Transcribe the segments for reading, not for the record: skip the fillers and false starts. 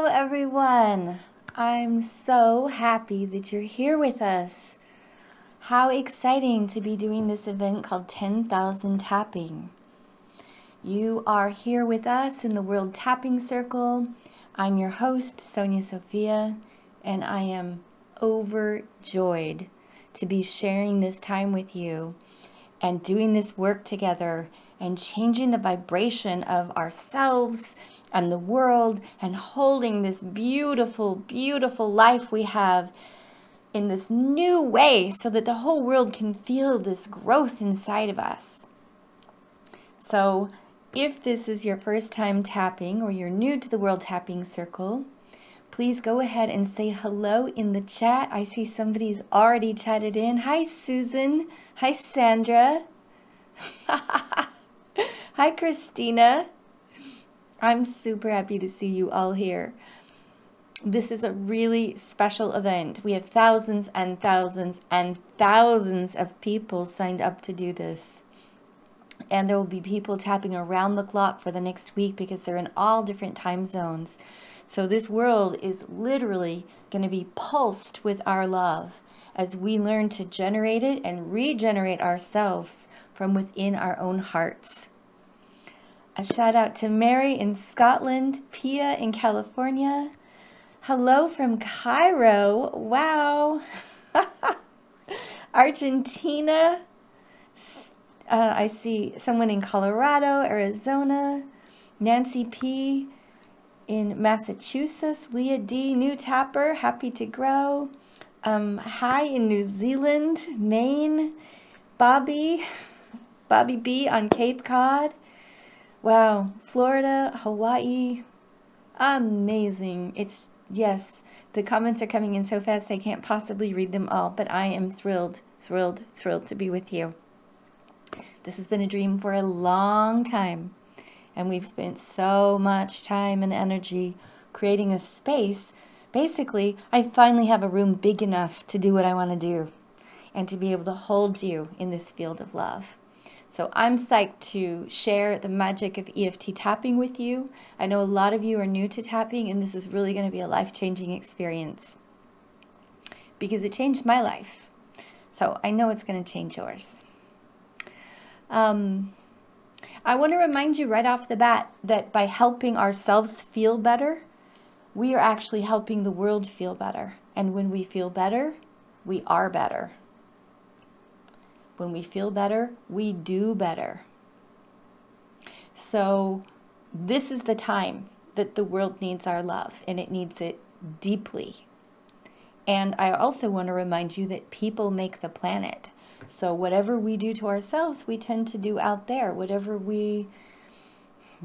Hello, everyone. I'm so happy that you're here with us. How exciting to be doing this event called 10,000 Tapping. You are here with us in the World Tapping Circle. I'm your host, Sonya Sophia, and I am overjoyed to be sharing this time with you and doing this work together and changing the vibration of ourselves and the world and holding this beautiful, beautiful life we have in this new way so that the whole world can feel this growth inside of us. So if this is your first time tapping or you're new to the World Tapping Circle, please go ahead and say hello in the chat. I see somebody's already chatted in. Hi, Susan. Hi, Sandra. Hi, Christina. I'm super happy to see you all here. This is a really special event. We have thousands and thousands and thousands of people signed up to do this. And there will be people tapping around the clock for the next week because they're in all different time zones. So this world is literally going to be pulsed with our love as we learn to generate it and regenerate ourselves from within our own hearts. A shout out to Mary in Scotland, Pia in California. Hello from Cairo. Wow. Argentina. I see someone in Colorado, Arizona. Nancy P in Massachusetts. Leah D, new tapper, happy to grow. Hi in New Zealand, Maine. Bobby B on Cape Cod. Wow, Florida, Hawaii, amazing. Yes, the comments are coming in so fast I can't possibly read them all, but I am thrilled to be with you. This has been a dream for a long time, and we've spent so much time and energy creating a space. Basically, I finally have a room big enough to do what I want to do and to be able to hold you in this field of love. So I'm psyched to share the magic of EFT tapping with you. I know a lot of you are new to tapping, and this is really going to be a life-changing experience because it changed my life. So I know it's going to change yours. I want to remind you right off the bat that by helping ourselves feel better, we are actually helping the world feel better. And when we feel better, we are better. When we feel better, we do better. So this is the time that the world needs our love, and it needs it deeply. And I also want to remind you that people make the planet. So whatever we do to ourselves, we tend to do out there. Whatever we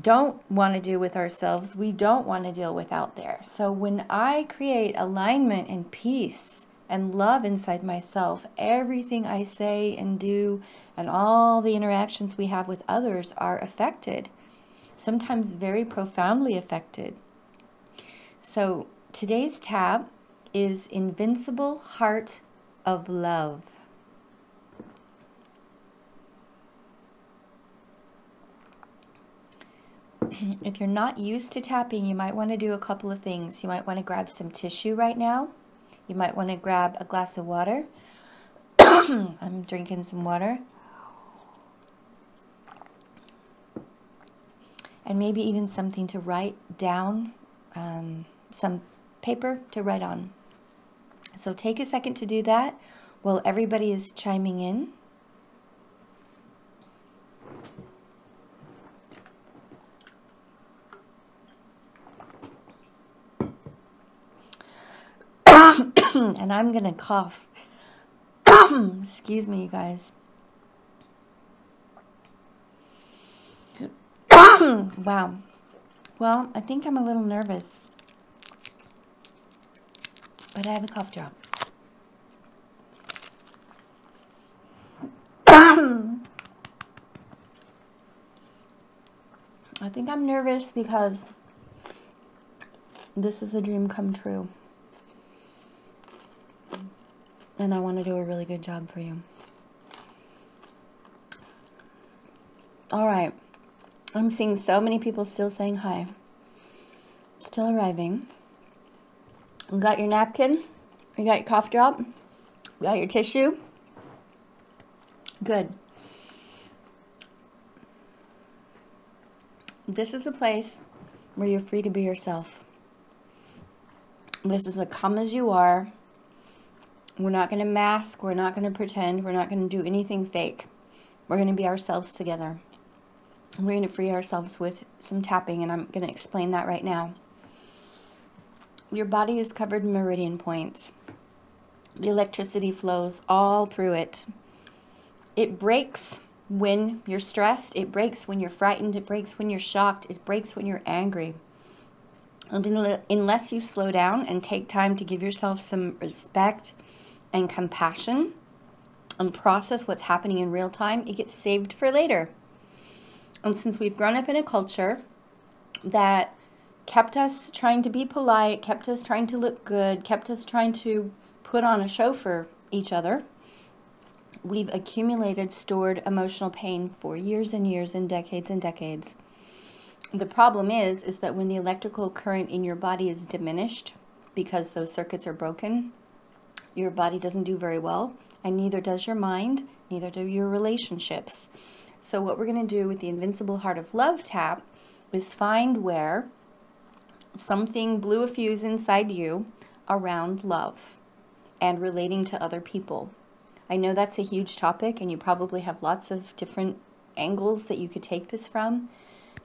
don't want to do with ourselves, we don't want to deal with out there. So when I create alignment and peace and love inside myself, everything I say and do and all the interactions we have with others are affected, sometimes very profoundly affected. So today's tab is Invincible Heart of Love. If you're not used to tapping, you might want to do a couple of things. You might want to grab some tissue right now. You might want to grab a glass of water. I'm drinking some water. And maybe even something to write down, some paper to write on. So take a second to do that while everybody is chiming in. And I'm going to cough. Excuse me, you guys. Wow. Well, I think I'm a little nervous. But I have a cough drop. I think I'm nervous because this is a dream come true. And I want to do a really good job for you. All right. I'm seeing so many people still saying hi. Still arriving. You got your napkin? You got your cough drop? You got your tissue? Good. This is a place where you're free to be yourself. This is a come as you are. We're not going to mask. We're not going to pretend. We're not going to do anything fake. We're going to be ourselves together. We're going to free ourselves with some tapping, and I'm going to explain that right now. Your body is covered in meridian points. The electricity flows all through it. It breaks when you're stressed. It breaks when you're frightened. It breaks when you're shocked. It breaks when you're angry. Unless you slow down and take time to give yourself some respect and compassion and process what's happening in real time, it gets saved for later. And since we've grown up in a culture that kept us trying to be polite, kept us trying to look good, kept us trying to put on a show for each other, we've accumulated stored emotional pain for years and years and decades. The problem is that when the electrical current in your body is diminished because those circuits are broken, your body doesn't do very well, and neither does your mind, neither do your relationships. So what we're going to do with the Invincible Heart of Love tap is find where something blew a fuse inside you around love and relating to other people. I know that's a huge topic, and you probably have lots of different angles that you could take this from.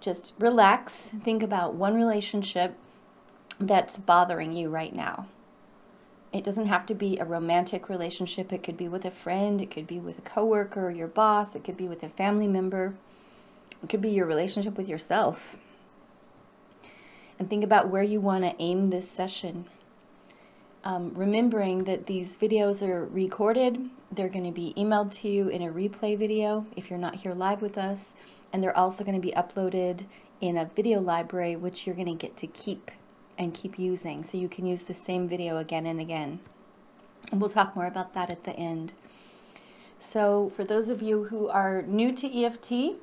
Just relax. Think about one relationship that's bothering you right now. It doesn't have to be a romantic relationship. It could be with a friend. It could be with a coworker, your boss. It could be with a family member. It could be your relationship with yourself. And think about where you want to aim this session. Remembering that these videos are recorded. They're going to be emailed to you in a replay video if you're not here live with us. And they're also going to be uploaded in a video library, which you're going to get to keep and keep using. So you can use the same video again and again. And we'll talk more about that at the end. So for those of you who are new to EFT,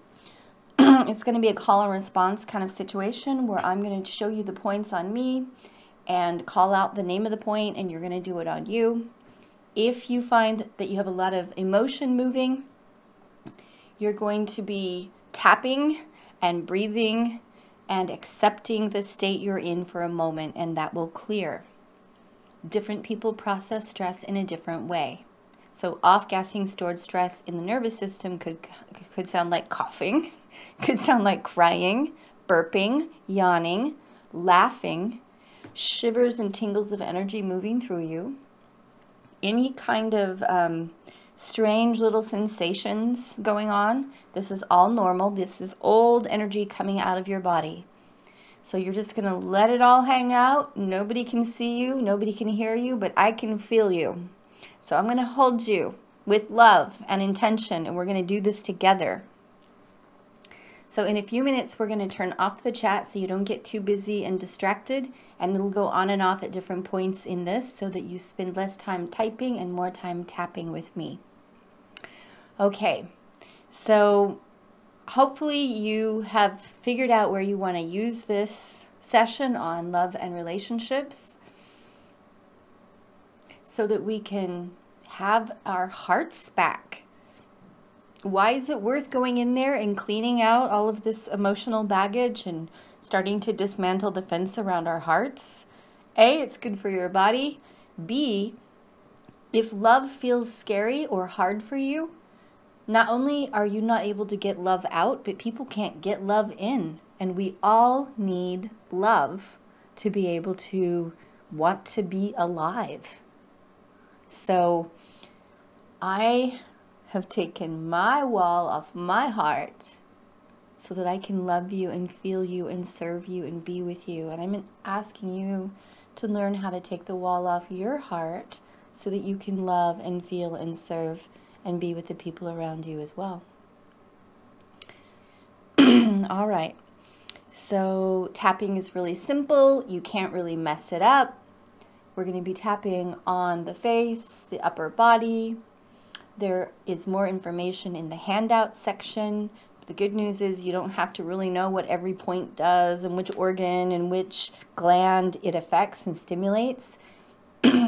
it's going to be a call and response kind of situation where I'm going to show you the points on me and call out the name of the point, and you're going to do it on you. If you find that you have a lot of emotion moving, you're going to be tapping and breathing and accepting the state you're in for a moment, and that will clear. Different people process stress in a different way. So off-gassing stored stress in the nervous system could sound like coughing, could sound like crying, burping, yawning, laughing, shivers and tingles of energy moving through you, any kind of strange little sensations going on. This is all normal. This is old energy coming out of your body. So you're just going to let it all hang out. Nobody can see you. Nobody can hear you, but I can feel you. So I'm going to hold you with love and intention, and we're going to do this together. So in a few minutes, we're going to turn off the chat so you don't get too busy and distracted, and it'll go on and off at different points in this so that you spend less time typing and more time tapping with me. Okay, so hopefully you have figured out where you want to use this session on love and relationships so that we can have our hearts back. Why is it worth going in there and cleaning out all of this emotional baggage and starting to dismantle the fence around our hearts? A, it's good for your body. B, if love feels scary or hard for you, not only are you not able to get love out, but people can't get love in. And we all need love to be able to want to be alive. So I have taken my wall off my heart so that I can love you and feel you and serve you and be with you. And I'm asking you to learn how to take the wall off your heart so that you can love and feel and serve and be with the people around you as well. All right. So tapping is really simple. You can't really mess it up. We're going to be tapping on the face, the upper body. There is more information in the handout section. The good news is you don't have to really know what every point does and which organ and which gland it affects and stimulates.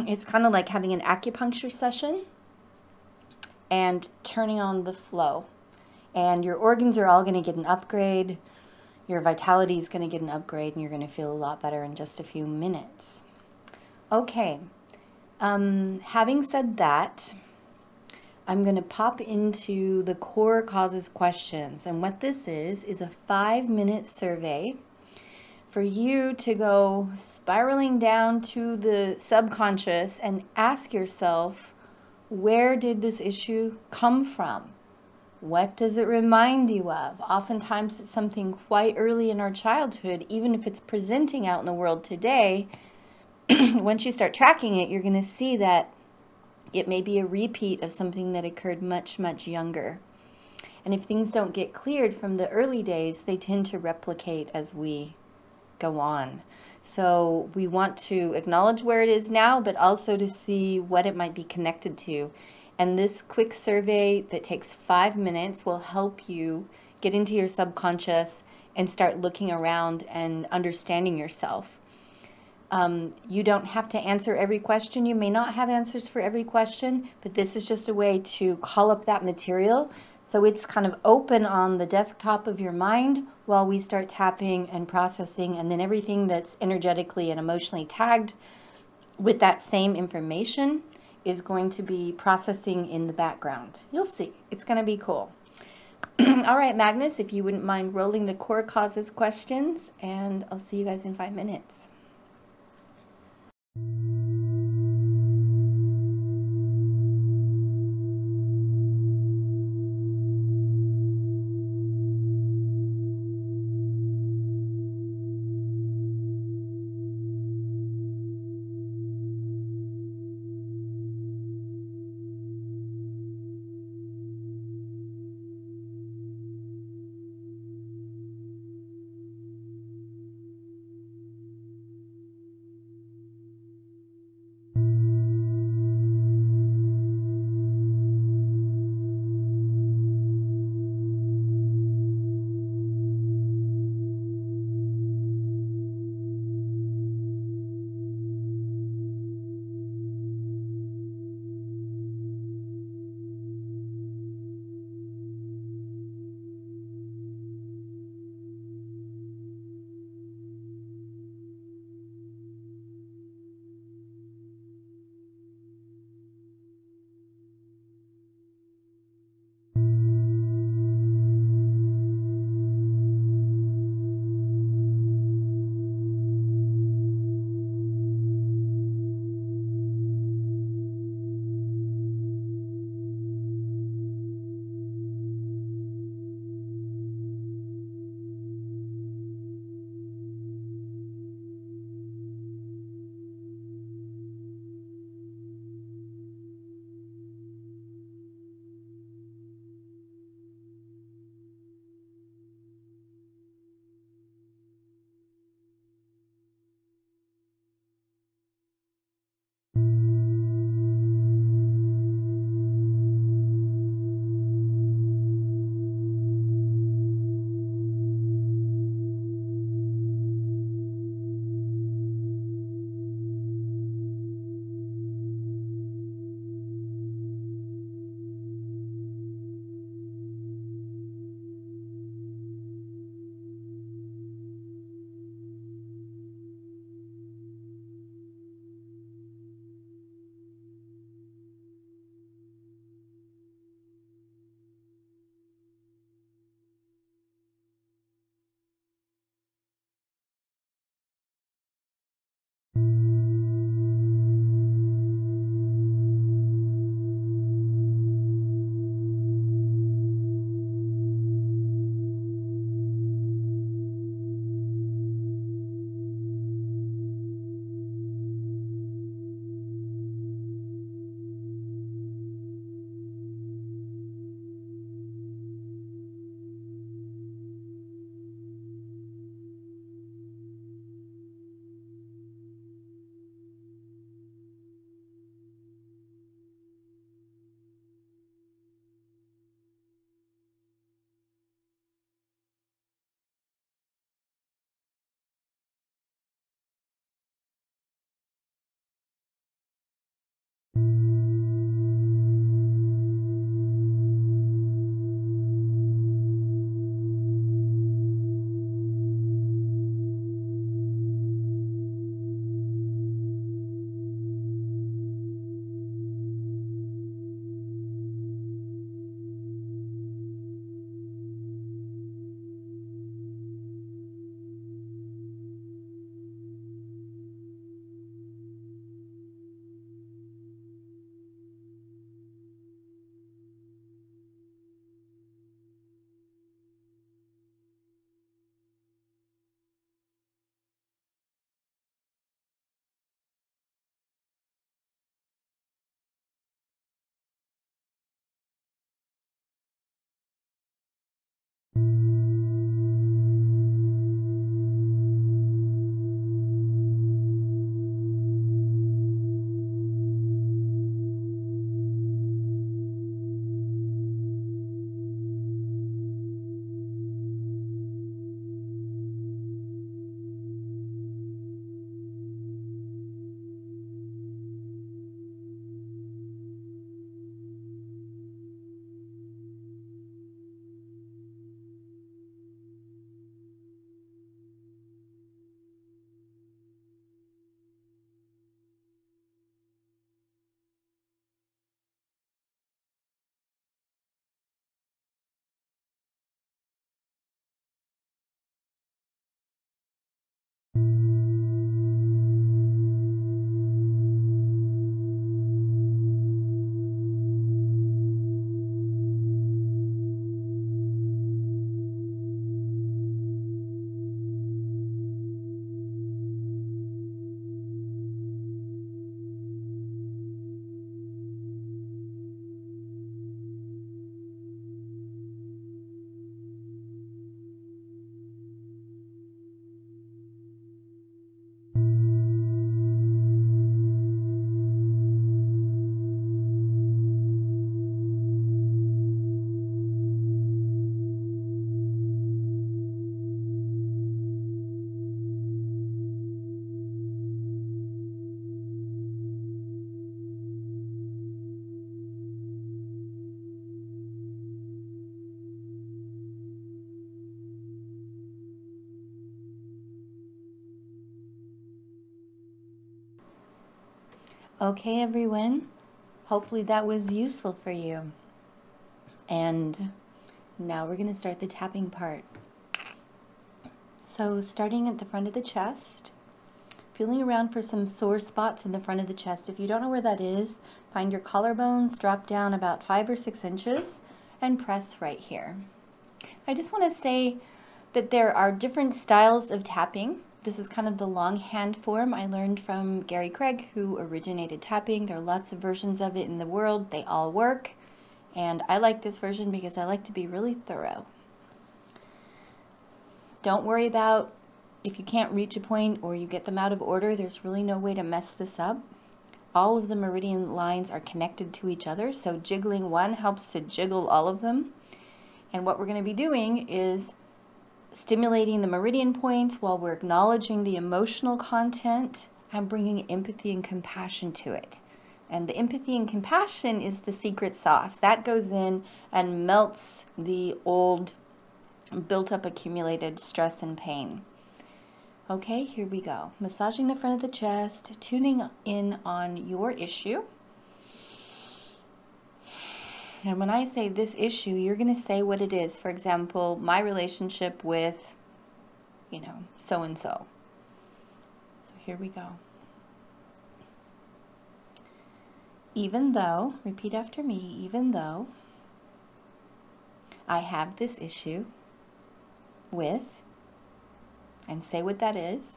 It's kind of like having an acupuncture session and turning on the flow. And your organs are all going to get an upgrade. Your vitality is going to get an upgrade, and you're going to feel a lot better in just a few minutes. Okay. Having said that, I'm going to pop into the core causes questions. And what this is a 5-minute survey for you to go spiraling down to the subconscious and ask yourself, where did this issue come from? What does it remind you of? Oftentimes it's something quite early in our childhood, even if it's presenting out in the world today. Once you start tracking it, you're going to see that it may be a repeat of something that occurred much, much younger. And if things don't get cleared from the early days, they tend to replicate as we go on. So we want to acknowledge where it is now, but also to see what it might be connected to. And this quick survey that takes 5 minutes will help you get into your subconscious and start looking around and understanding yourself. You don't have to answer every question. You may not have answers for every question, but this is just a way to call up that material. So it's kind of open on the desktop of your mind while we start tapping and processing, and then everything that's energetically and emotionally tagged with that same information is going to be processing in the background. You'll see. It's going to be cool. All right, Magnus, if you wouldn't mind rolling the core causes questions, and I'll see you guys in 5 minutes. Okay, everyone. Hopefully that was useful for you. And now we're going to start the tapping part. So starting at the front of the chest, feeling around for some sore spots in the front of the chest. If you don't know where that is, find your collarbones, drop down about 5 or 6 inches, and press right here. I just want to say that there are different styles of tapping. This is kind of the long hand form I learned from Gary Craig, who originated tapping. There are lots of versions of it in the world. They all work. And I like this version because I like to be really thorough. Don't worry about if you can't reach a point or you get them out of order. There's really no way to mess this up. All of the meridian lines are connected to each other, so jiggling one helps to jiggle all of them. And what we're going to be doing is stimulating the meridian points while we're acknowledging the emotional content and bringing empathy and compassion to it. And the empathy and compassion is the secret sauce. That goes in and melts the old, built up, accumulated stress and pain. Okay, here we go. Massaging the front of the chest, tuning in on your issue. And when I say this issue, you're going to say what it is. For example, my relationship with, so-and-so. So here we go. Even though, repeat after me, even though I have this issue with, and say what that is,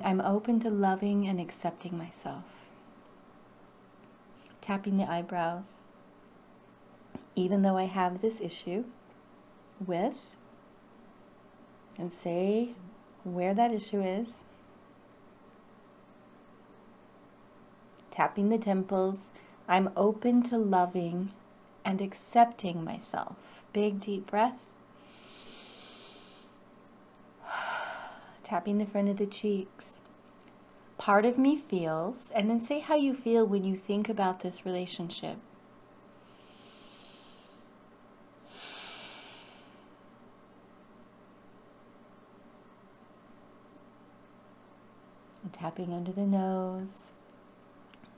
I'm open to loving and accepting myself. Tapping the eyebrows. Even though I have this issue with, and say where that issue is. Tapping the temples. I'm open to loving and accepting myself. Big deep breath. Tapping the front of the cheeks. Part of me feels, and then say how you feel when you think about this relationship. And tapping under the nose.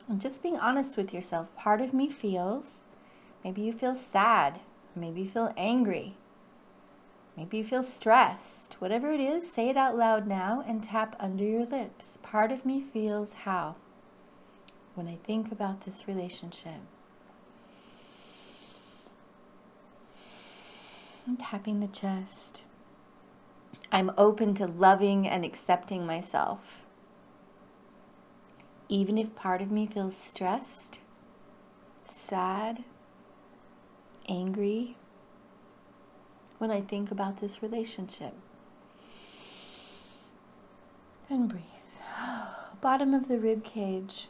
And just being honest with yourself. Part of me feels, maybe you feel sad, maybe you feel angry, maybe you feel stressed. Whatever it is, say it out loud now and tap under your lips. Part of me feels how when I think about this relationship. And tapping the chest. I'm open to loving and accepting myself. Even if part of me feels stressed, sad, angry, when I think about this relationship. And breathe. Bottom of the rib cage.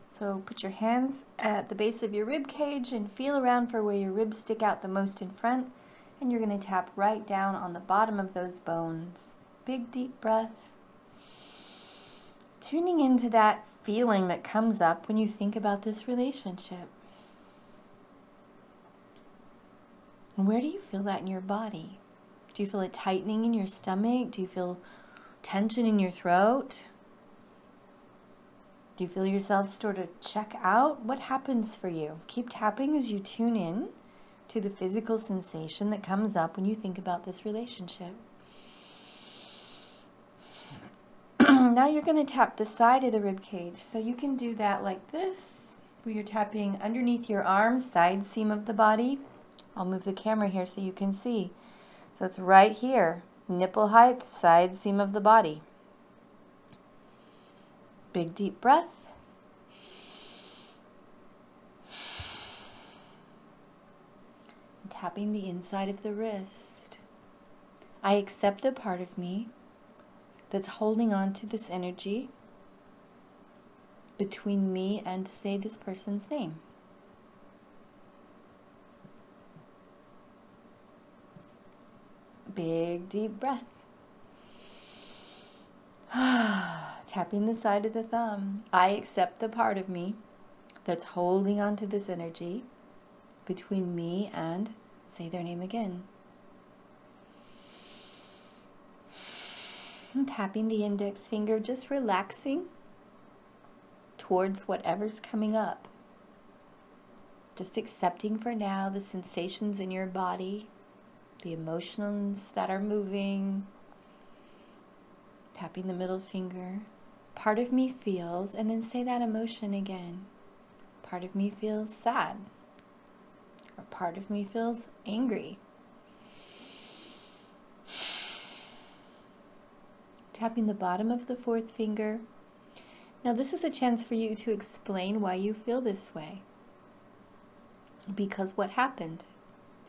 So put your hands at the base of your rib cage and feel around for where your ribs stick out the most in front. And you're going to tap right down on the bottom of those bones. Big deep breath. Tuning into that feeling that comes up when you think about this relationship. And where do you feel that in your body? Do you feel it tightening in your stomach? Do you feel tension in your throat? Do you feel yourself sort of check out? What happens for you? Keep tapping as you tune in to the physical sensation that comes up when you think about this relationship. Now you're going to tap the side of the rib cage. So you can do that like this, where you're tapping underneath your arms, side seam of the body. I'll move the camera here so you can see. So it's right here, nipple height, side seam of the body. Big deep breath. Tapping the inside of the wrist. I accept the part of me that's holding on to this energy between me and, say, this person's name. Big deep breath. Tapping the side of the thumb. I accept the part of me that's holding on to this energy between me and, say their name again. And tapping the index finger, just relaxing towards whatever's coming up. Just accepting for now the sensations in your body, the emotions that are moving. Tapping the middle finger. Part of me feels, and then say that emotion again. Part of me feels sad. Or part of me feels angry. Tapping the bottom of the fourth finger. Now this is a chance for you to explain why you feel this way. Because what happened?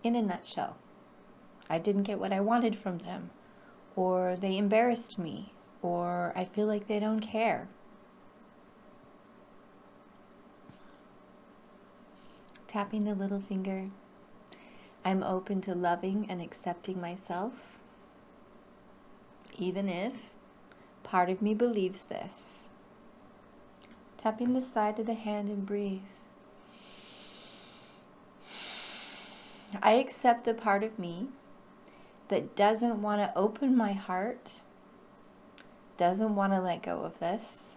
In a nutshell. I didn't get what I wanted from them. Or they embarrassed me. Or I feel like they don't care. Tapping the little finger. I'm open to loving and accepting myself. Even if part of me believes this. Tapping the side of the hand and breathe. I accept the part of me that doesn't want to open my heart, doesn't want to let go of this,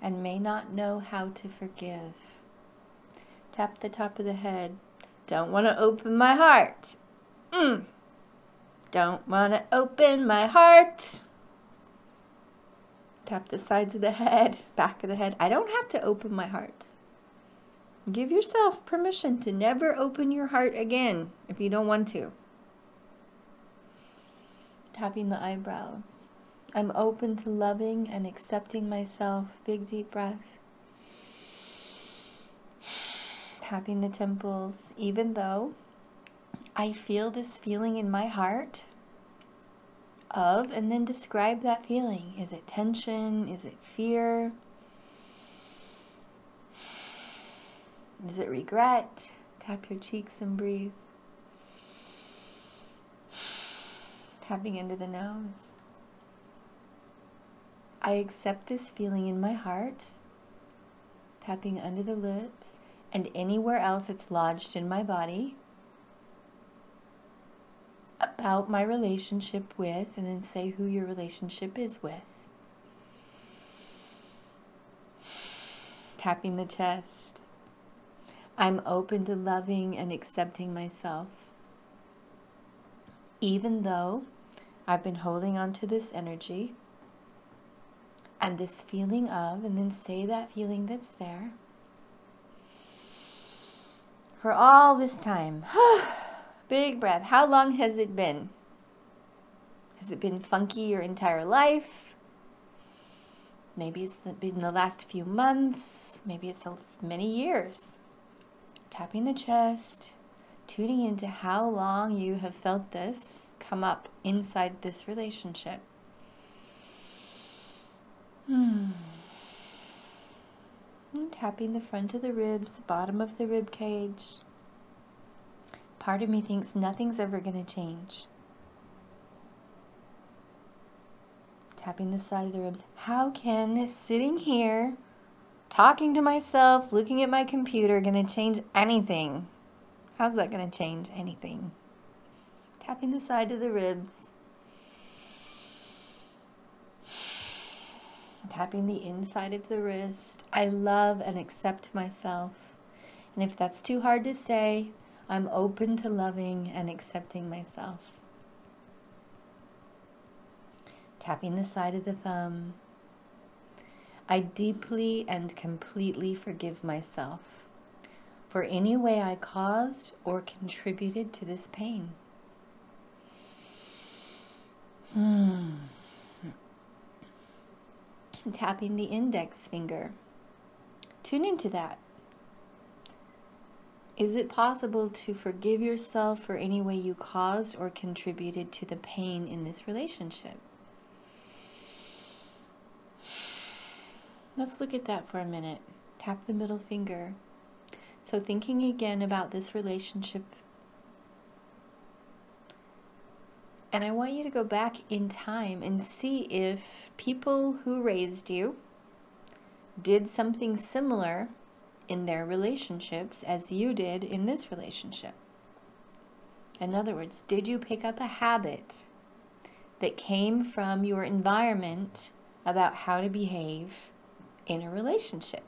and may not know how to forgive. Tap the top of the head. Don't want to open my heart. Don't want to open my heart. Tap the sides of the head, back of the head. I don't have to open my heart. Give yourself permission to never open your heart again if you don't want to. Tapping the eyebrows. I'm open to loving and accepting myself. Big deep breath. Tapping the temples. Even though I feel this feeling in my heart of, and then describe that feeling. Is it tension? Is it fear? Is it regret? Tap your cheeks and breathe. Tapping into the nose. I accept this feeling in my heart. Tapping under the lips and anywhere else it's lodged in my body. About my relationship with, and then say who your relationship is with. Tapping the chest. I'm open to loving and accepting myself. Even though I've been holding on to this energy and this feeling of, and then say that feeling that's there. For all this time. Big breath. How long has it been? Has it been funky your entire life? Maybe it's been the last few months. Maybe it's many years. Tapping the chest, tuning into how long you have felt this come up inside this relationship. And tapping the front of the ribs, bottom of the rib cage. Part of me thinks nothing's ever going to change. Tapping the side of the ribs. How can sitting here, talking to myself, looking at my computer, going to change anything? How's that going to change anything? Tapping the side of the ribs. Tapping the inside of the wrist. I love and accept myself. And if that's too hard to say, I'm open to loving and accepting myself. Tapping the side of the thumb. I deeply and completely forgive myself for any way I caused or contributed to this pain. Tapping the index finger. Tune into that. Is it possible to forgive yourself for any way you caused or contributed to the pain in this relationship? Let's look at that for a minute. Tap the middle finger. So thinking again about this relationship. And I want you to go back in time and see if people who raised you did something similar in their relationships as you did in this relationship. In other words, did you pick up a habit that came from your environment about how to behave in a relationship.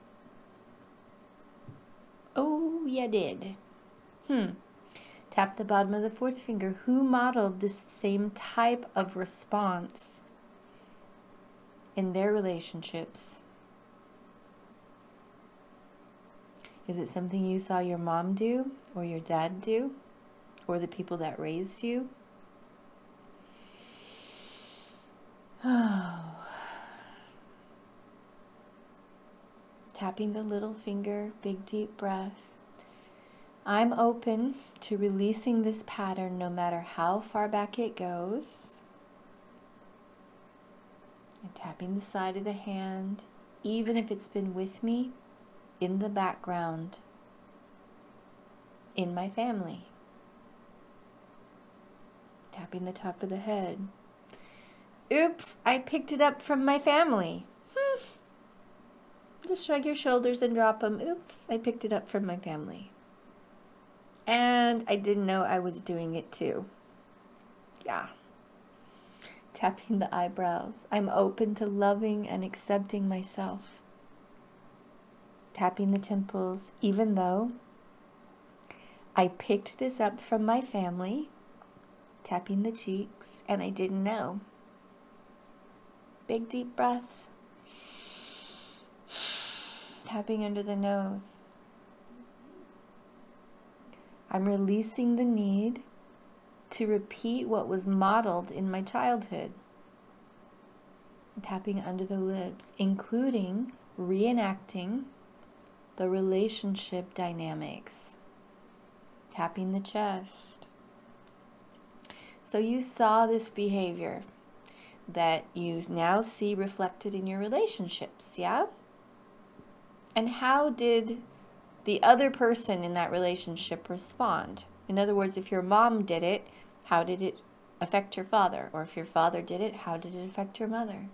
Oh, you did. Tap the bottom of the fourth finger. Who modeled this same type of response in their relationships? Is it something you saw your mom do, or your dad do, or the people that raised you? Oh. Tapping the little finger, big deep breath. I'm open to releasing this pattern no matter how far back it goes. And tapping the side of the hand, even if it's been with me in the background, in my family. Tapping the top of the head. Oops, I picked it up from my family. Just shrug your shoulders and drop them. Oops, I picked it up from my family. And I didn't know I was doing it too. Yeah. Tapping the eyebrows. I'm open to loving and accepting myself. Tapping the temples, even though I picked this up from my family. Tapping the cheeks, and I didn't know. Big deep breath. Tapping under the nose. I'm releasing the need to repeat what was modeled in my childhood. Tapping under the lips, including reenacting the relationship dynamics. Tapping the chest. So you saw this behavior that you now see reflected in your relationships, yeah? And how did the other person in that relationship respond? In other words, if your mom did it, how did it affect your father? Or if your father did it, how did it affect your mother?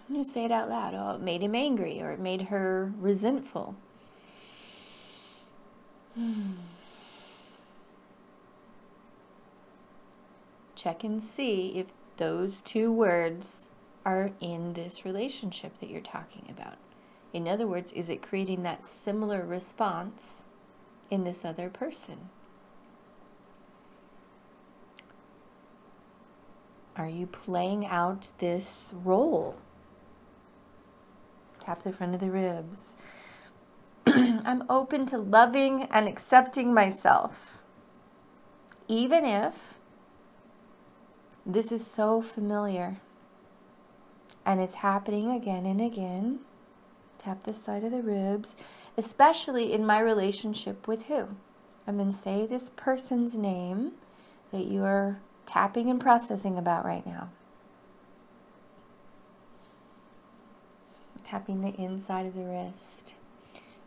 You say it out loud. Oh, it made him angry, or it made her resentful. Check and see if those two words are in this relationship that you're talking about. In other words, is it creating that similar response in this other person? Are you playing out this role? Tap the front of the ribs. I'm open to loving and accepting myself, even if this is so familiar and it's happening again and again. Tap the side of the ribs, especially in my relationship with who? And then say this person's name that you are tapping and processing about right now. Tapping the inside of the wrist.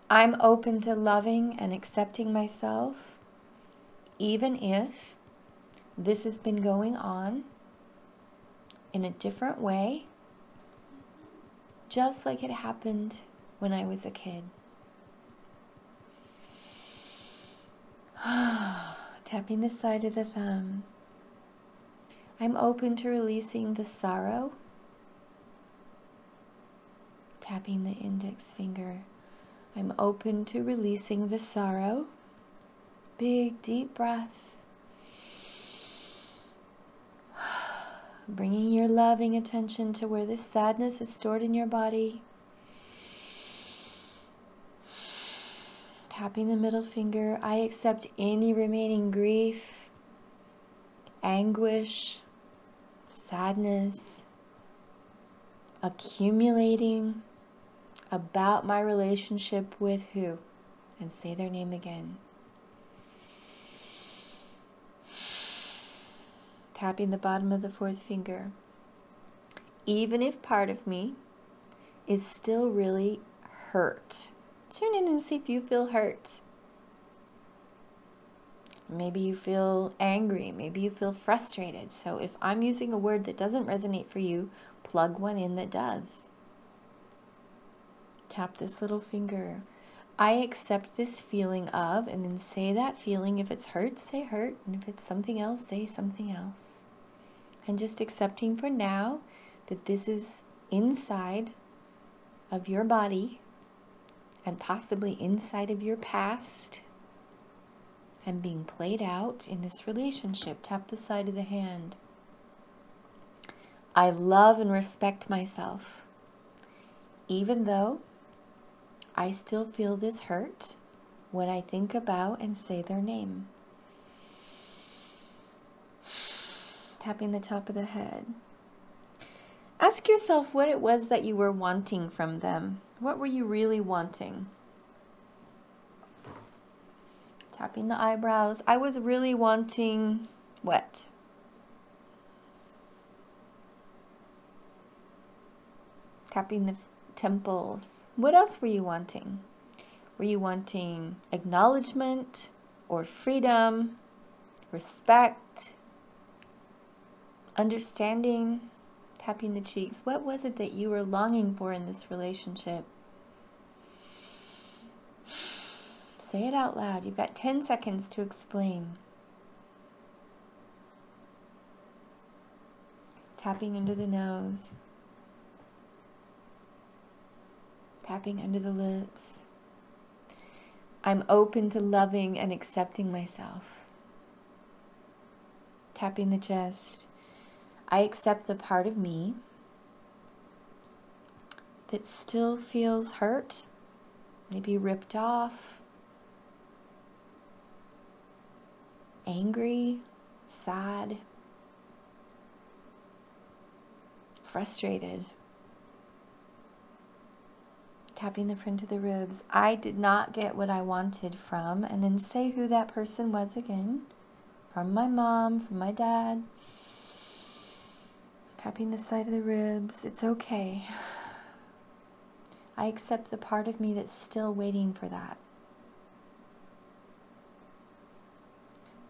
I'm open to loving and accepting myself, even if this has been going on in a different way, just like it happened when I was a kid. Tapping the side of the thumb. I'm open to releasing the sorrow. Tapping the index finger. I'm open to releasing the sorrow. Big deep breath. Bringing your loving attention to where this sadness is stored in your body. Tapping the middle finger. I accept any remaining grief, anguish, sadness, accumulating about my relationship with who? And say their name again. Tapping the bottom of the fourth finger. Even if part of me is still really hurt. Tune in and see if you feel hurt. Maybe you feel angry. Maybe you feel frustrated. So if I'm using a word that doesn't resonate for you, plug one in that does. Tap this little finger. I accept this feeling of, and then say that feeling. If it's hurt, say hurt. And if it's something else, say something else. And just accepting for now that this is inside of your body and possibly inside of your past and being played out in this relationship. Tap the side of the hand. I love and respect myself, even though I still feel this hurt when I think about and say their name. Tapping the top of the head. Ask yourself what it was that you were wanting from them. What were you really wanting? Tapping the eyebrows. I was really wanting what? Tapping the temples. What else were you wanting? Were you wanting acknowledgement or freedom, respect, understanding? Tapping the cheeks. What was it that you were longing for in this relationship? Say it out loud. You've got 10 seconds to explain. Tapping under the nose. Tapping under the lips. I'm open to loving and accepting myself. Tapping the chest. I accept the part of me that still feels hurt, maybe ripped off, angry, sad, frustrated. Tapping the front of the ribs. I did not get what I wanted from, and then say who that person was again. From my mom, from my dad. Tapping the side of the ribs. It's okay. I accept the part of me that's still waiting for that.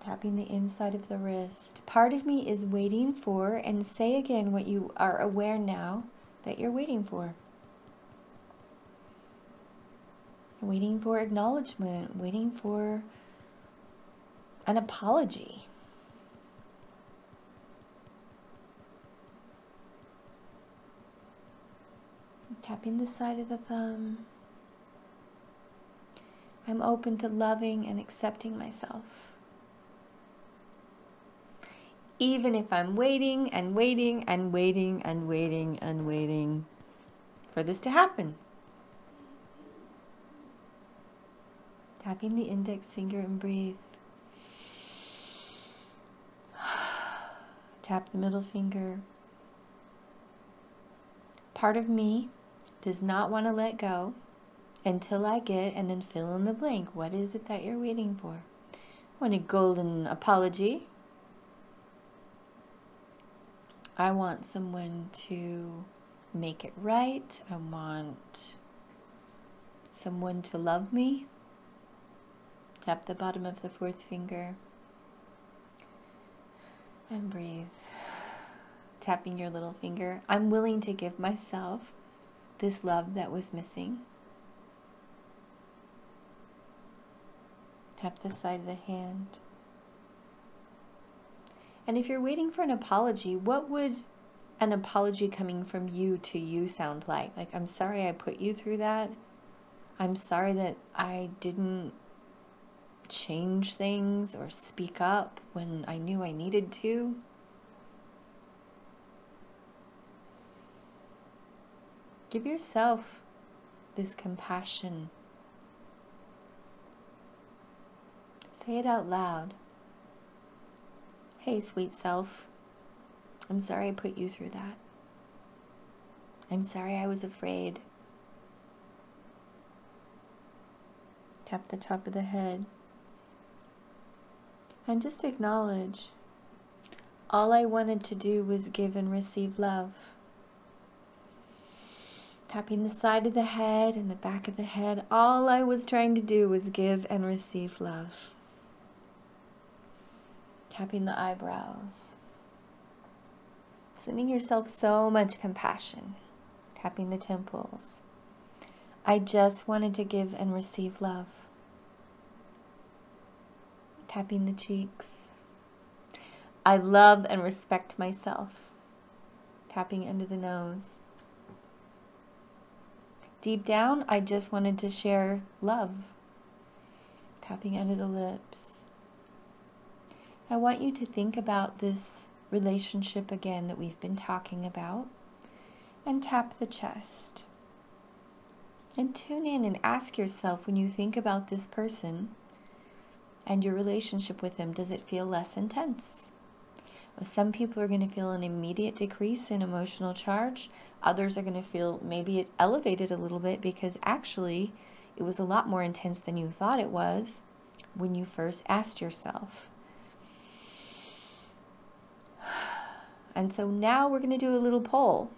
Tapping the inside of the wrist. Part of me is waiting for, and say again what you are aware now that you're waiting for. Waiting for acknowledgement, waiting for an apology. Tapping the side of the thumb. I'm open to loving and accepting myself. Even if I'm waiting and waiting and waiting and waiting and waiting for this to happen. Tapping the index finger and breathe. Tap the middle finger. Part of me does not want to let go until I get, and then fill in the blank. What is it that you're waiting for? I want a golden apology. I want someone to make it right. I want someone to love me. Tap the bottom of the fourth finger. And breathe. Tapping your little finger. I'm willing to give myself this love that was missing. Tap the side of the hand. And if you're waiting for an apology, what would an apology coming from you to you sound like? Like, I'm sorry I put you through that. I'm sorry that I didn't change things or speak up when I knew I needed to. Give yourself this compassion. Say it out loud. Hey, sweet self, I'm sorry I put you through that. I'm sorry I was afraid. Tap the top of the head. And just acknowledge, all I wanted to do was give and receive love. Tapping the side of the head and the back of the head, all I was trying to do was give and receive love. Tapping the eyebrows. Sending yourself so much compassion. Tapping the temples. I just wanted to give and receive love. Tapping the cheeks. I love and respect myself. Tapping under the nose. Deep down, I just wanted to share love. Tapping under the lips. I want you to think about this relationship again that we've been talking about, and tap the chest. And tune in and ask yourself, when you think about this person and your relationship with them, does it feel less intense? Well, some people are going to feel an immediate decrease in emotional charge. Others are going to feel maybe it elevated a little bit because actually it was a lot more intense than you thought it was when you first asked yourself. And so now we're going to do a little poll.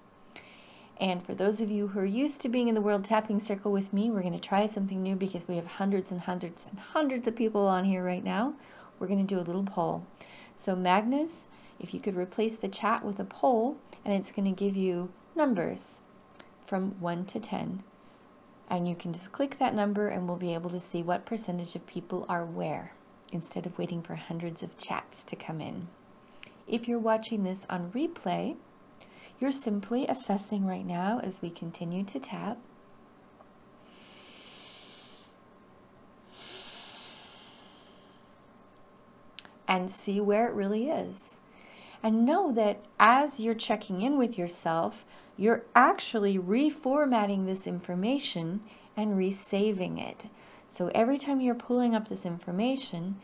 And for those of you who are used to being in the World Tapping Circle with me, we're going to try something new because we have hundreds and hundreds and hundreds of people on here right now. We're going to do a little poll. So Magnus, if you could replace the chat with a poll, and it's going to give you numbers from 1 to 10. And you can just click that number and we'll be able to see what percentage of people are where, instead of waiting for hundreds of chats to come in. If you're watching this on replay, you're simply assessing right now as we continue to tap. And see where it really is. And know that as you're checking in with yourself, you're actually reformatting this information and resaving it. So every time you're pulling up this information,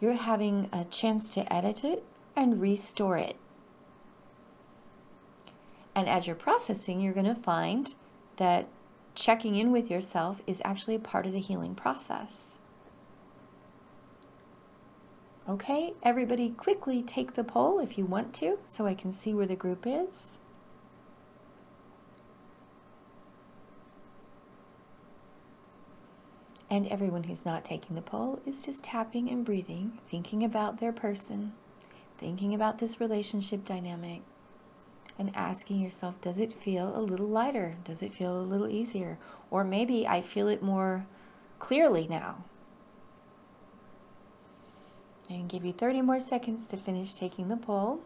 you're having a chance to edit it and restore it. And as you're processing, you're going to find that checking in with yourself is actually a part of the healing process. Okay, everybody quickly take the poll if you want to, so I can see where the group is. And everyone who's not taking the poll is just tapping and breathing, thinking about their person, thinking about this relationship dynamic, and asking yourself, does it feel a little lighter? Does it feel a little easier? Or maybe I feel it more clearly now. I can give you 30 more seconds to finish taking the poll.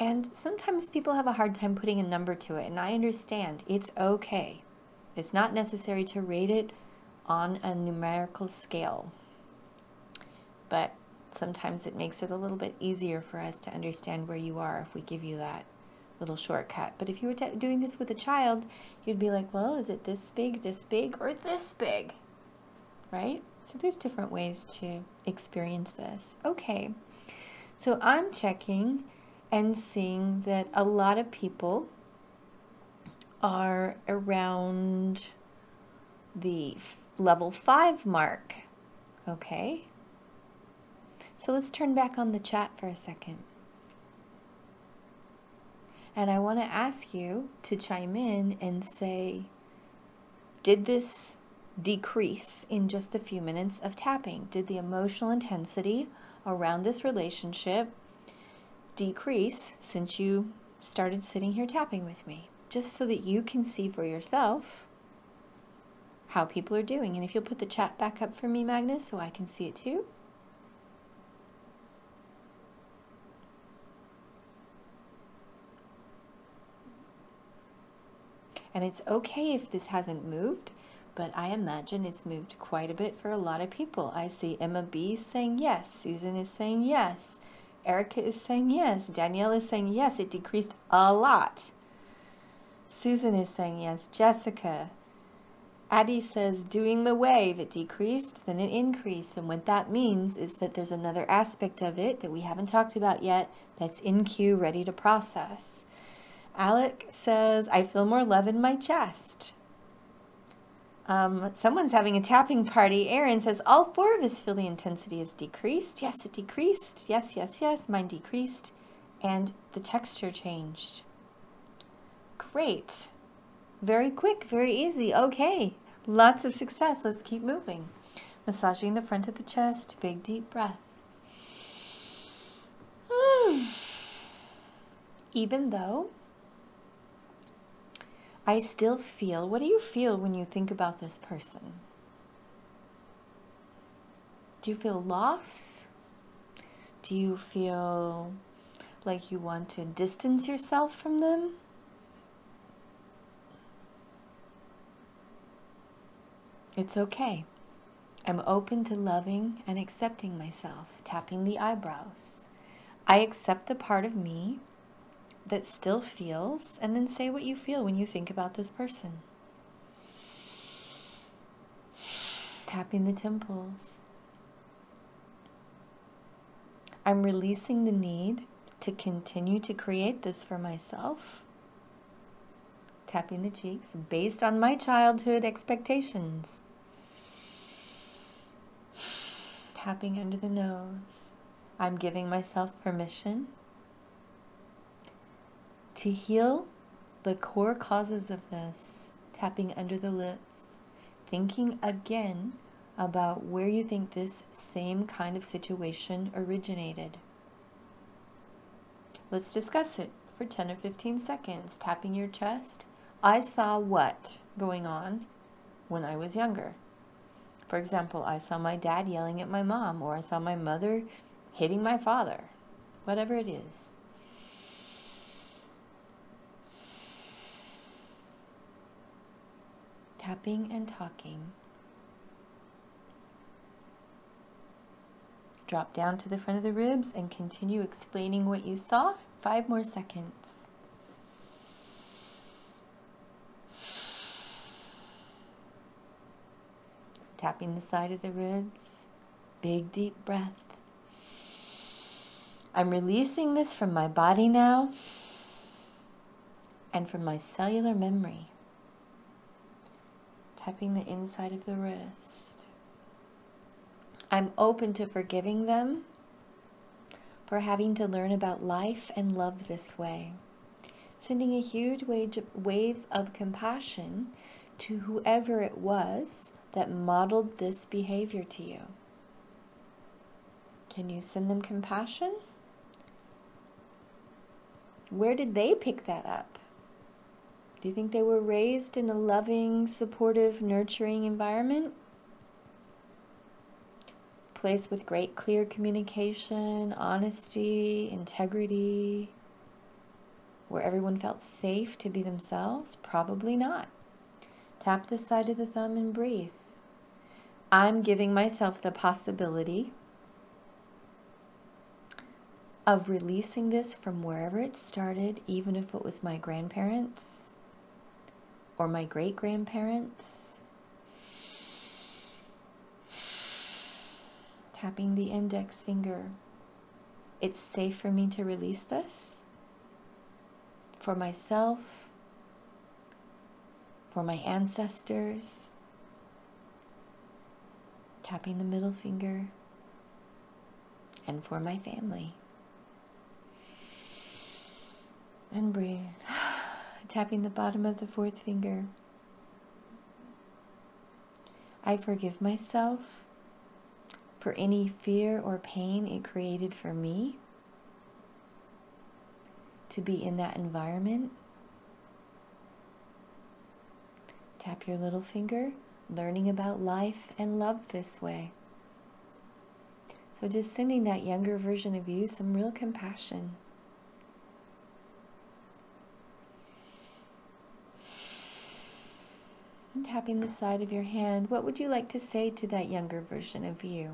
And sometimes people have a hard time putting a number to it, and I understand. It's okay. It's not necessary to rate it on a numerical scale. But sometimes it makes it a little bit easier for us to understand where you are if we give you that little shortcut. But if you were doing this with a child, you'd be like, well, is it this big, or this big? Right? So there's different ways to experience this. Okay, so I'm checking and seeing that a lot of people are around the level 5 mark. Okay, so let's turn back on the chat for a second. And I want to ask you to chime in and say, did this decrease in just a few minutes of tapping? Did the emotional intensity around this relationship decrease since you started sitting here tapping with me? Just so that you can see for yourself how people are doing. And if you'll put the chat back up for me, Magnus, so I can see it too. And it's okay if this hasn't moved, but I imagine it's moved quite a bit for a lot of people. I see Emma B saying yes. Susan is saying yes. Erica is saying yes. Danielle is saying yes. It decreased a lot. Susan is saying yes. Jessica. Addie says doing the wave. It decreased, then it increased. And what that means is that there's another aspect of it that we haven't talked about yet that's in queue, ready to process. Alec says, I feel more love in my chest. Someone's having a tapping party. Aaron says, all 4 of us feel the intensity is decreased. Yes, it decreased. Yes, yes, yes. Mine decreased. And the texture changed. Great. Very quick, very easy. Okay. Lots of success. Let's keep moving. Massaging the front of the chest. Big, deep breath. Even though I still feel. What do you feel when you think about this person? Do you feel loss? Do you feel like you want to distance yourself from them? It's okay. I'm open to loving and accepting myself. Tapping the eyebrows. I accept the part of me that still feels, and then say what you feel when you think about this person. Tapping the temples. I'm releasing the need to continue to create this for myself. Tapping the cheeks based on my childhood expectations. Tapping under the nose. I'm giving myself permission to heal the core causes of this. Tapping under the lips. Thinking again about where you think this same kind of situation originated. Let's discuss it for 10 or 15 seconds. Tapping your chest. I saw what going on when I was younger. For example, I saw my dad yelling at my mom, or I saw my mother hitting my father. Whatever it is. Tapping and talking. Drop down to the front of the ribs and continue explaining what you saw. 5 more seconds. Tapping the side of the ribs. Big deep breath. I'm releasing this from my body now and from my cellular memory. Tapping the inside of the wrist. I'm open to forgiving them for having to learn about life and love this way. Sending a huge wave of compassion to whoever it was that modeled this behavior to you. Can you send them compassion? Where did they pick that up? Do you think they were raised in a loving, supportive, nurturing environment? Place with great clear communication, honesty, integrity, where everyone felt safe to be themselves? Probably not. Tap the side of the thumb and breathe. I'm giving myself the possibility of releasing this from wherever it started, even if it was my grandparents or my great-grandparents. Tapping the index finger. It's safe for me to release this for myself, for my ancestors. Tapping the middle finger, and for my family. And breathe. Tapping the bottom of the 4th finger. I forgive myself for any fear or pain it created for me to be in that environment. Tap your little finger, learning about life and love this way. So just sending that younger version of you some real compassion. And tapping the side of your hand, what would you like to say to that younger version of you?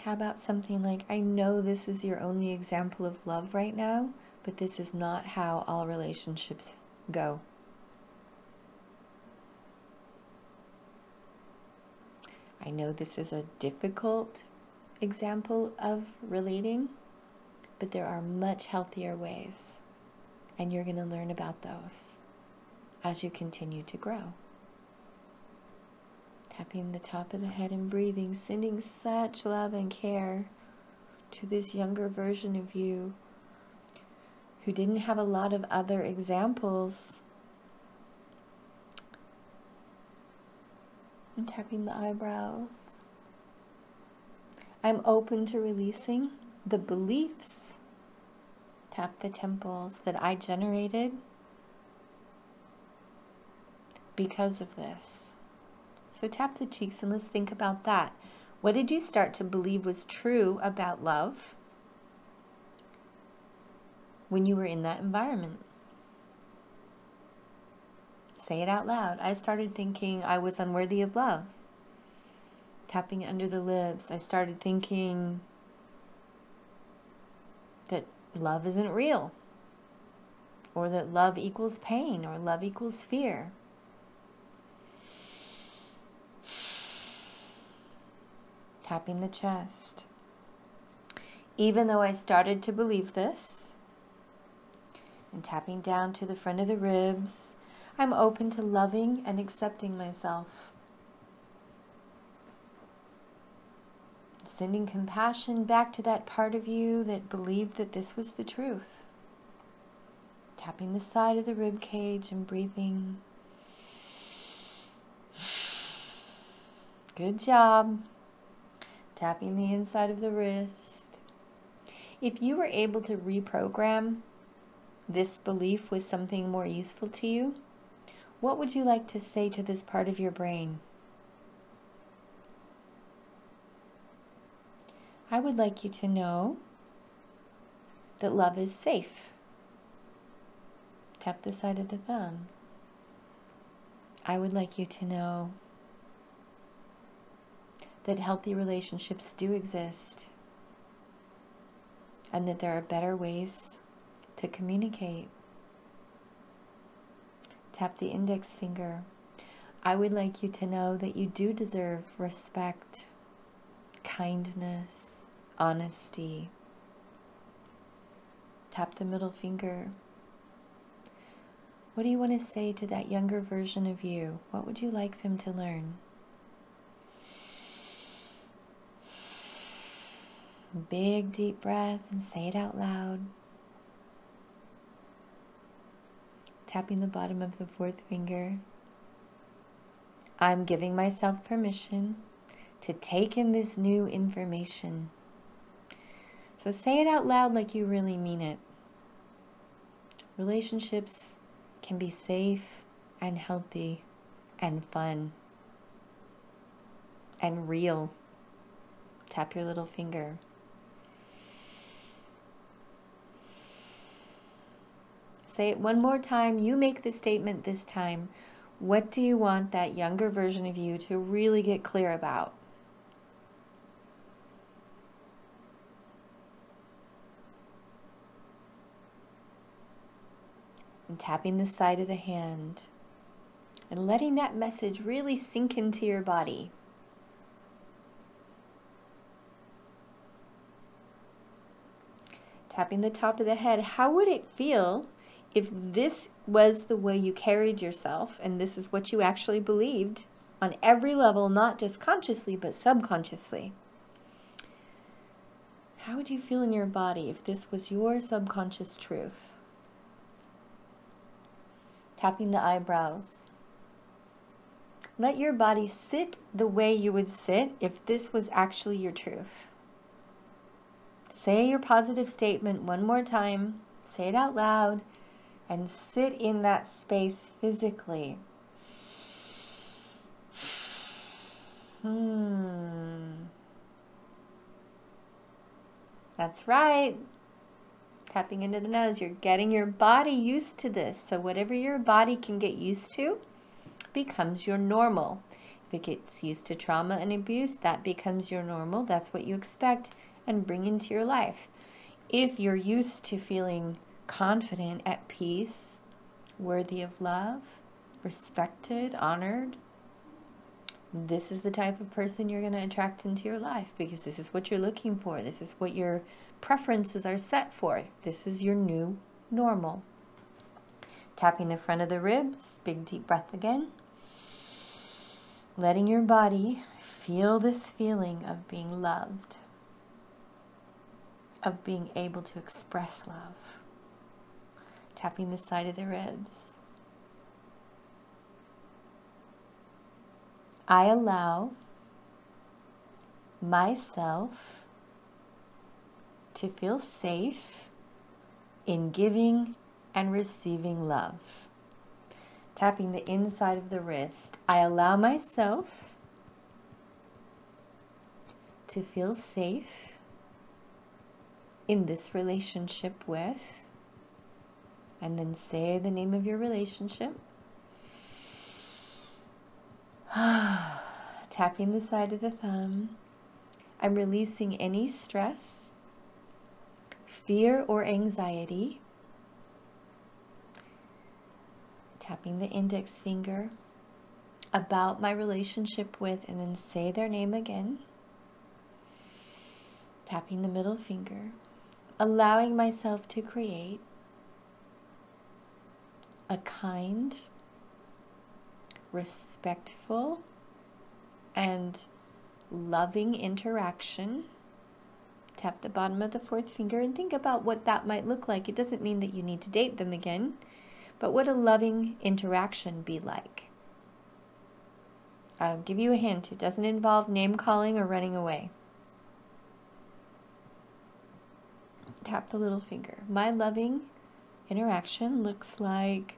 How about something like, I know this is your only example of love right now, but this is not how all relationships go. I know this is a difficult example of relating, but there are much healthier ways, and you're going to learn about those as you continue to grow. Tapping the top of the head and breathing, sending such love and care to this younger version of you who didn't have a lot of other examples. And tapping the eyebrows. I'm open to releasing the beliefs Tap the temples that I generated because of this. So tap the cheeks and let's think about that. What did you start to believe was true about love when you were in that environment? Say it out loud. I started thinking I was unworthy of love. Tapping under the lips, I started thinking that love isn't real, or that love equals pain, or love equals fear. Tapping the chest. Even though I started to believe this, and tapping down to the front of the ribs, I'm open to loving and accepting myself. Sending compassion back to that part of you that believed that this was the truth. Tapping the side of the rib cage and breathing. Good job. Tapping the inside of the wrist. If you were able to reprogram this belief with something more useful to you, what would you like to say to this part of your brain? I would like you to know that love is safe. Tap the side of the thumb. I would like you to know that healthy relationships do exist and that there are better ways to communicate. Tap the index finger. I would like you to know that you do deserve respect, kindness, honesty. Tap the middle finger. What do you want to say to that younger version of you? What would you like them to learn? Big deep breath and say it out loud. Tapping the bottom of the fourth finger. I'm giving myself permission to take in this new information. So say it out loud like you really mean it. Relationships can be safe and healthy and fun and real. Tap your little finger. Say it one more time. You make the statement this time. What do you want that younger version of you to really get clear about? And tapping the side of the hand and letting that message really sink into your body. Tapping the top of the head. How would it feel if this was the way you carried yourself and this is what you actually believed on every level, not just consciously but subconsciously? How would you feel in your body if this was your subconscious truth? Tapping the eyebrows. Let your body sit the way you would sit if this was actually your truth. Say your positive statement one more time. Say it out loud and sit in that space physically. That's right. Tapping into the nose. You're getting your body used to this. So whatever your body can get used to becomes your normal. If it gets used to trauma and abuse, that becomes your normal. That's what you expect and bring into your life. If you're used to feeling confident, at peace, worthy of love, respected, honored, this is the type of person you're going to attract into your life because this is what you're looking for. This is what your preferences are set for. This is your new normal. Tapping the front of the ribs, big deep breath again. Letting your body feel this feeling of being loved, of being able to express love. Tapping the side of the ribs. I allow myself to feel safe in giving and receiving love. Tapping the inside of the wrist. I allow myself to feel safe in this relationship with, and then say the name of your relationship. Tapping the side of the thumb. I'm releasing any stress, fear, or anxiety. Tapping the index finger about my relationship with, and then say their name again. Tapping the middle finger, allowing myself to create a kind, respectful, and loving interaction. Tap the bottom of the fourth finger and think about what that might look like. It doesn't mean that you need to date them again, but what a loving interaction be like. I'll give you a hint. It doesn't involve name calling or running away. Tap the little finger. My loving interaction looks like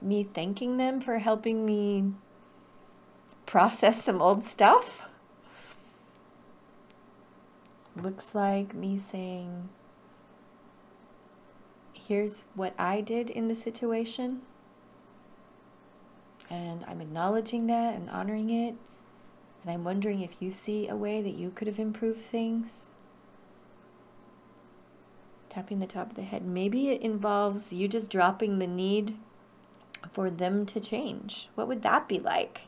me thanking them for helping me process some old stuff. Looks like me saying, here's what I did in the situation, and I'm acknowledging that and honoring it, and I'm wondering if you see a way that you could have improved things. Tapping the top of the head. Maybe it involves you just dropping the need for them to change. What would that be like?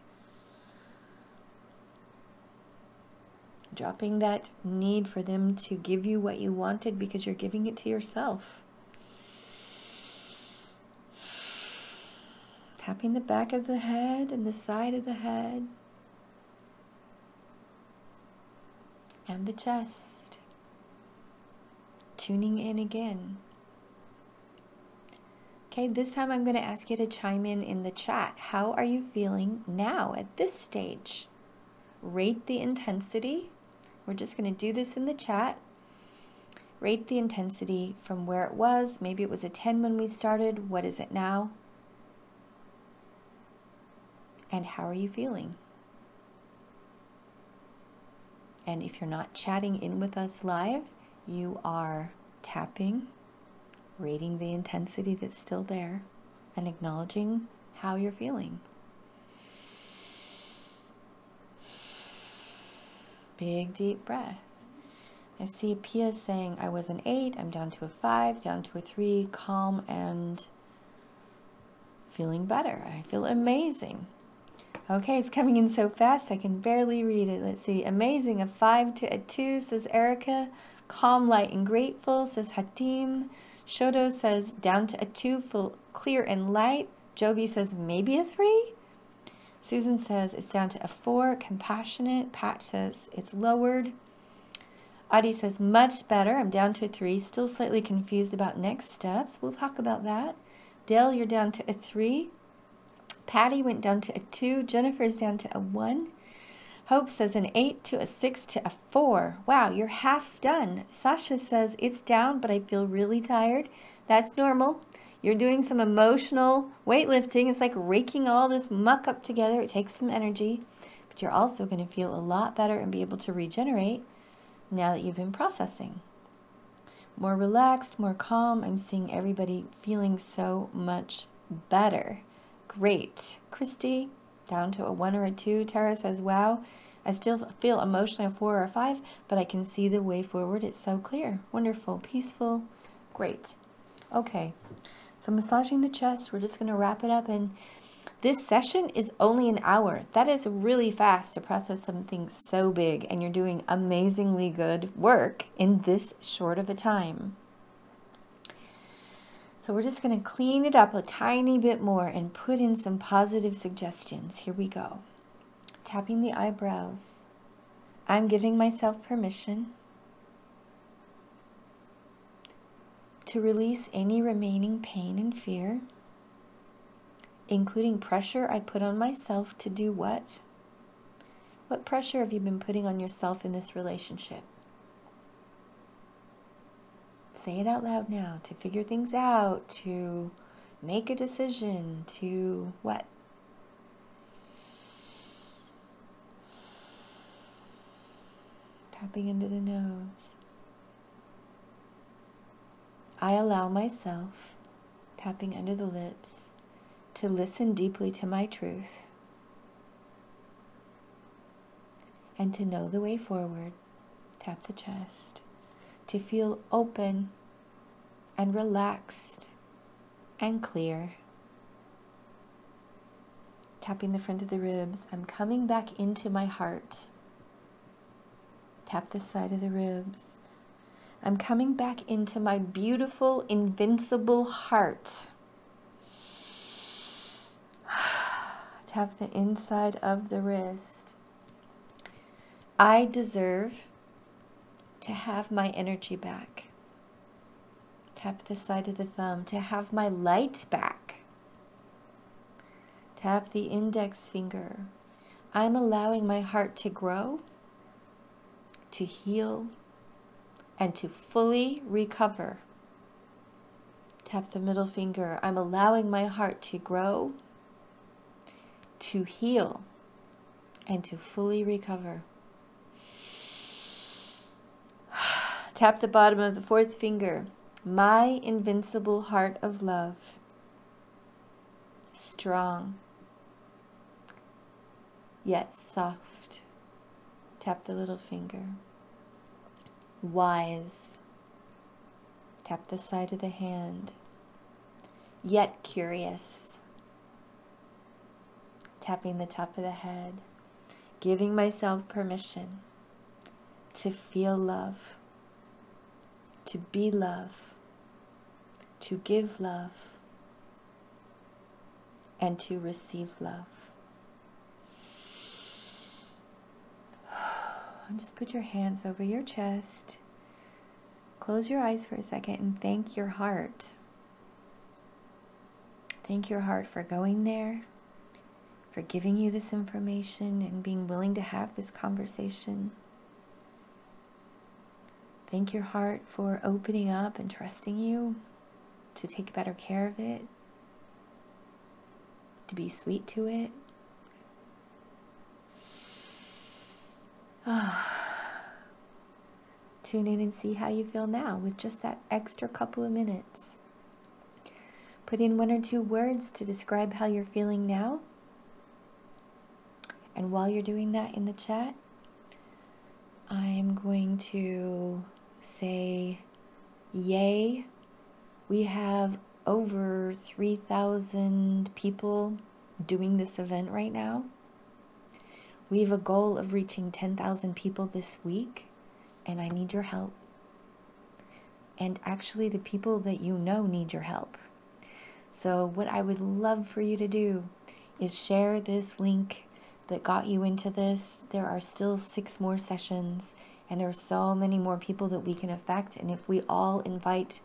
Dropping that need for them to give you what you wanted because you're giving it to yourself. Tapping the back of the head and the side of the head. And the chest. Tuning in again. Okay, this time I'm going to ask you to chime in the chat. How are you feeling now at this stage? Rate the intensity. We're just going to do this in the chat. Rate the intensity from where it was. Maybe it was a 10 when we started. What is it now? And how are you feeling? And if you're not chatting in with us live, you are tapping, rating the intensity that's still there, and acknowledging how you're feeling. Big deep breath. I see Pia saying, I was an 8, I'm down to a 5, down to a 3, calm and feeling better. I feel amazing. Okay, it's coming in so fast I can barely read it. Let's see. Amazing, a 5 to a 2, says Erica. Calm, light, and grateful, says Hatim. Shoto says down to a 2, full, clear and light. Joby says maybe a 3. Susan says it's down to a 4, compassionate. Pat says it's lowered. Adi says much better. I'm down to a 3, still slightly confused about next steps. We'll talk about that. Dale, you're down to a 3. Patty went down to a 2. Jennifer's down to a 1. Hope says an 8 to a 6 to a 4. Wow, you're half done. Sasha says it's down, but I feel really tired. That's normal. You're doing some emotional weightlifting. It's like raking all this muck up together. It takes some energy, but you're also going to feel a lot better and be able to regenerate now that you've been processing. More relaxed, more calm. I'm seeing everybody feeling so much better. Great. Christy, down to a 1 or a 2. Tara says, wow, I still feel emotionally a 4 or a 5, but I can see the way forward. It's so clear. Wonderful. Peaceful. Great. Okay. So massaging the chest, we're just going to wrap it up. And this session is only an hour. That is really fast to process something so big. And you're doing amazingly good work in this short of a time. So we're just going to clean it up a tiny bit more and put in some positive suggestions. Here we go. Tapping the eyebrows. I'm giving myself permission to release any remaining pain and fear, including pressure I put on myself to do what? What pressure have you been putting on yourself in this relationship? say it out loud now, to figure things out, to make a decision, to what? Tapping into the nose. I allow myself, tapping under the lips, to listen deeply to my truth and to know the way forward. Tap the chest. To feel open and relaxed and clear. Tapping the front of the ribs. I'm coming back into my heart. Tap the side of the ribs. I'm coming back into my beautiful, invincible heart. Tap the inside of the wrist. I deserve to have my energy back. Tap the side of the thumb. To have my light back. Tap the index finger. I'm allowing my heart to grow, to heal, and to fully recover. Tap the middle finger. I'm allowing my heart to grow, to heal, and to fully recover. Tap the bottom of the fourth finger. My invincible heart of love. Strong, yet soft. Tap the little finger. Wise. Tap the side of the hand. Yet curious. Tapping the top of the head. Giving myself permission to feel love, to be love, to give love, and to receive love. And just put your hands over your chest. Close your eyes for a second and thank your heart. Thank your heart for going there, for giving you this information and being willing to have this conversation. Thank your heart for opening up and trusting you to take better care of it, to be sweet to it. Tune in and see how you feel now with just that extra couple of minutes. Put in 1 or 2 words to describe how you're feeling now. And while you're doing that in the chat, I'm going to say, yay. We have over 3,000 people doing this event right now. We have a goal of reaching 10,000 people this week, and I need your help. And actually, the people that you know need your help. So what I would love for you to do is share this link that got you into this. There are still 6 more sessions, and there are so many more people that we can affect. And if we all invite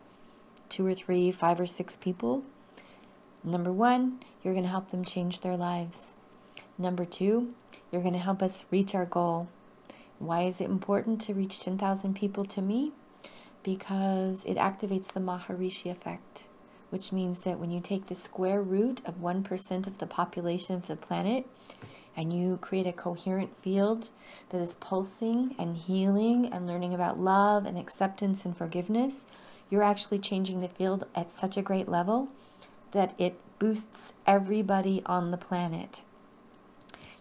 2 or 3, 5 or 6 people, number 1, you're going to help them change their lives. Number 2, you're going to help us reach our goal. Why is it important to reach 10,000 people to me? Because it activates the Maharishi effect, which means that when you take the square root of 1% of the population of the planet and you create a coherent field that is pulsing and healing and learning about love and acceptance and forgiveness, you're actually changing the field at such a great level that it boosts everybody on the planet.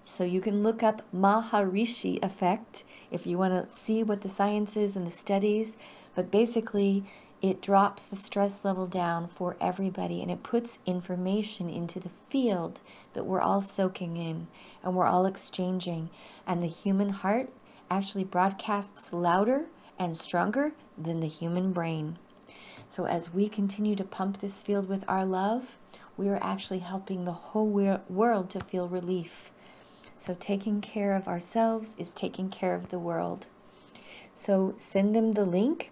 So you can look up Maharishi effect if you want to see what the science is and the studies, but basically it drops the stress level down for everybody, and it puts information into the field that we're all soaking in and we're all exchanging. And the human heart actually broadcasts louder and stronger than the human brain. So as we continue to pump this field with our love, we are actually helping the whole world to feel relief. So taking care of ourselves is taking care of the world. So send them the link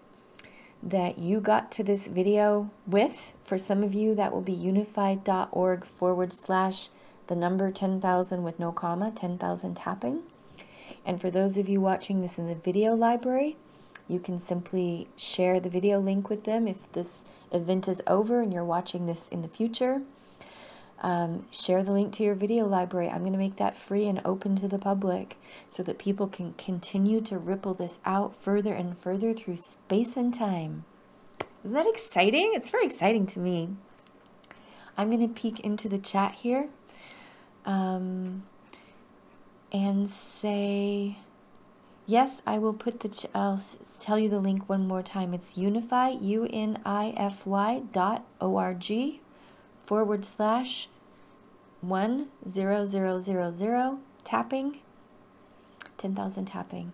that you got to this video with. For some of you, that will be unified.org/10,000 with no comma, 10,000 tapping. And for those of you watching this in the video library, You can simply share the video link with them if this event is over and you're watching this in the future. Share the link to your video library. I'm going to make that free and open to the public so that people can continue to ripple this out further and further through space and time. Isn't that exciting? It's very exciting to me. I'm going to peek into the chat here and say, yes, I will put I'll tell you the link one more time. It's unify, unify.org/10000 tapping, 10,000 tapping.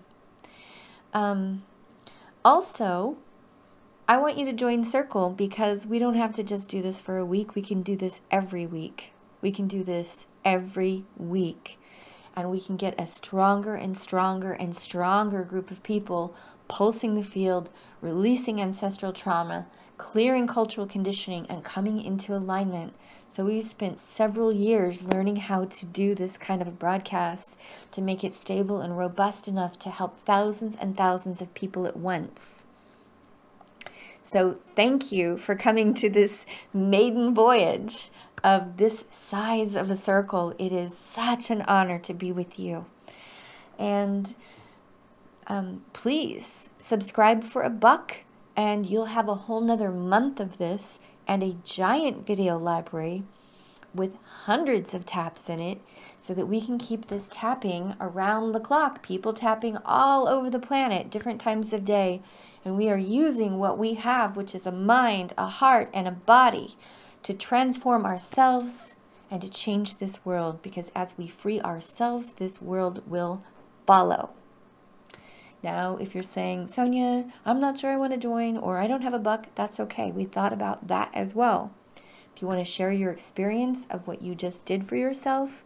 Also, I want you to join Circle because we don't have to just do this for a week. We can do this every week. We can do this every week. And we can get a stronger and stronger and stronger group of people pulsing the field, releasing ancestral trauma, clearing cultural conditioning, and coming into alignment. So we've spent several years learning how to do this kind of a broadcast to make it stable and robust enough to help thousands and thousands of people at once. So thank you for coming to this maiden voyage of this size of a circle. It is such an honor to be with you. And please subscribe for $1 and you'll have a whole nother month of this and a giant video library with hundreds of taps in it so that we can keep this tapping around the clock. People tapping all over the planet, different times of day. And we are using what we have, which is a mind, a heart, and a body to transform ourselves and to change this world. Because as we free ourselves, this world will follow. Now, if you're saying, Sonya, I'm not sure I want to join, or I don't have $1, that's okay. We thought about that as well. If you want to share your experience of what you just did for yourself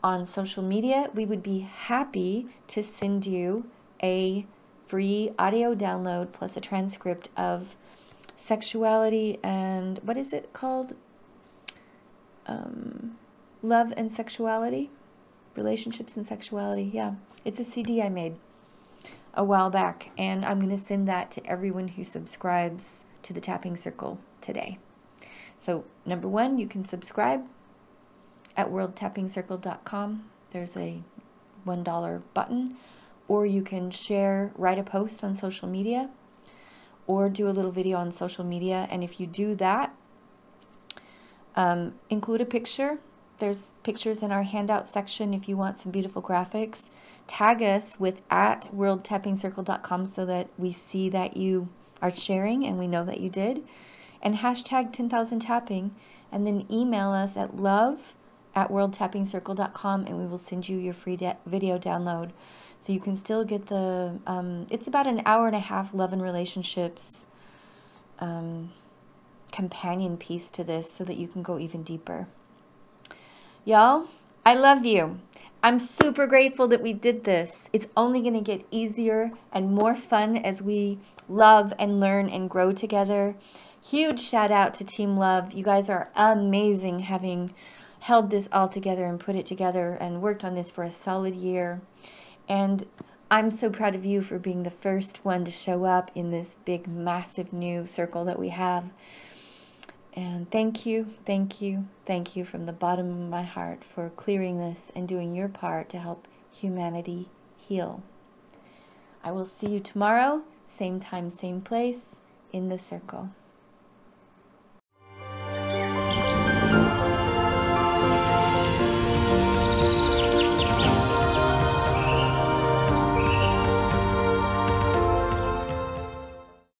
on social media, we would be happy to send you a free audio download plus a transcript of sexuality and what is it called? Love and sexuality, relationships and sexuality. Yeah, it's a CD I made a while back, and I'm going to send that to everyone who subscribes to the Tapping Circle today. So number one, you can subscribe at worldtappingcircle.com. There's a $1 button. Or you can share, write a post on social media, or do a little video on social media. And if you do that, include a picture. There's pictures in our handout section if you want some beautiful graphics. Tag us with at worldtappingcircle.com so that we see that you are sharing and we know that you did. And hashtag 10,000 tapping, and then email us at love@worldtappingcircle.com and we will send you your free video download. So you can still get the, it's about an hour-and-a-half love and relationships companion piece to this so that you can go even deeper. Y'all, I love you. I'm super grateful that we did this. It's only going to get easier and more fun as we love and learn and grow together. Huge shout out to Team Love. You guys are amazing, having held this all together and put it together and worked on this for a solid year. And I'm so proud of you for being the first one to show up in this big, massive new circle that we have. And thank you, thank you, thank you from the bottom of my heart for clearing this and doing your part to help humanity heal. I will see you tomorrow, same time, same place, in the circle.